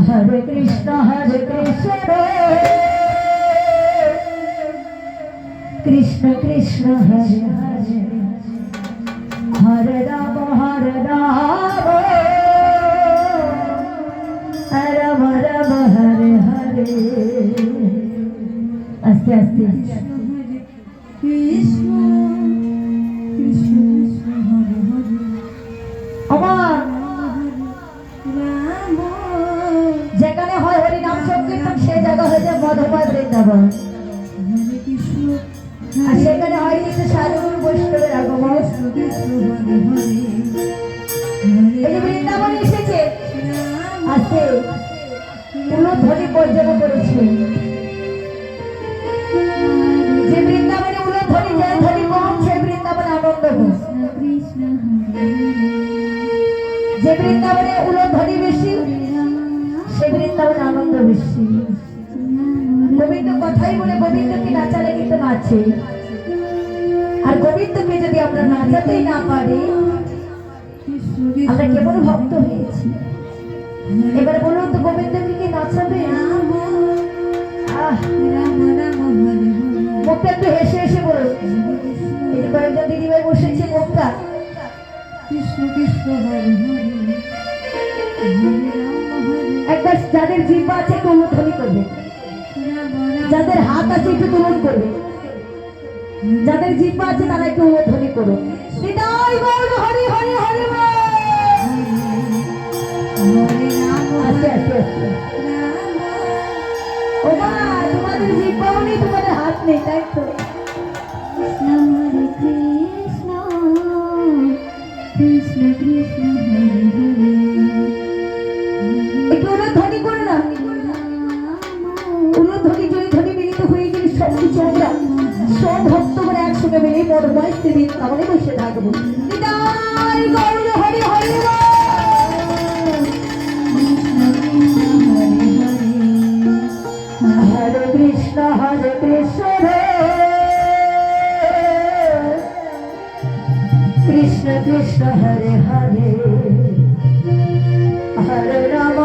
Hare Krishna Krishna Krishna Hare Hare Hare Rama Rama Rama Hare Hare Aste aste Krishna Krishna Krishna Hare Hare Amar যেখানে হয় হরি নাম সংকীর্তন সেই জায়গা হয়ে যায় মধুময় বৃন্দাবন আর সেখানে হয় কিন্তু সাধুগুরু বৈষ্ণবের আগমন এই যে বৃন্দাবনে এসেছে আজকে পুরো ধ্বনি পর্যটন করেছে যে বৃন্দাবনে উলো ধ্বনি যে ধ্বনি কম সেই বৃন্দাবনে আনন্দ যে বৃন্দাবনে উলো ধ্বনি বেশি সে বৃন্দাবনে আনন্দ বেশি গোবিন্দ কথাই বলে গোবিন্দকে নাচালে কিন্তু নাচে আর গোবিন্দকে যদি আমরা নাচাতেই না পারি আমরা কেবল ভক্ত হয়েছি এবার বলুন তো গোবিন্দকে কি নাচাবে মুখটা একটু হেসে হেসে বলুন এই যে কয়েকজন দিদিভাই বসেছে মুখটা কৃষ্ণ কৃষ্ণ হরে হরে একবার যাদের জিহ্বা আছে একটু উলুধ্বনি করবে যাদের হাত আছে একটু তুলন করবে যাদের জিহ্বা আছে তারা একটু উলুধ্বনি করো নিতাই গৌর হরি হরি হরি আস্তে আস্তে আস্তে ও মা তোমাদের জিহ্বাও নেই তোমাদের হাত নেই তাই তো হরে কৃষ্ণ কৃষ্ণ কৃষ্ণ হরে হরে একটু ধ্বনি করে না ধ্বনি যদি ধ্বনি মিলিত হয়ে গেলে সব কিছু আমরা সব ভক্ত করে একসঙ্গে মিলে মধুময় শ্রী তাহলে বসে থাকবো হরি হরি হরে কৃষ্ণ কৃষ্ণ কৃষ্ণ হরে হরে হরে রাম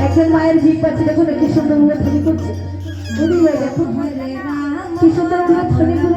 একজন মায়ের জিভ পাচ্ছে দেখুন কি সুন্দর উলুধ্বনি করছে কি সুন্দর উলুধ্বনি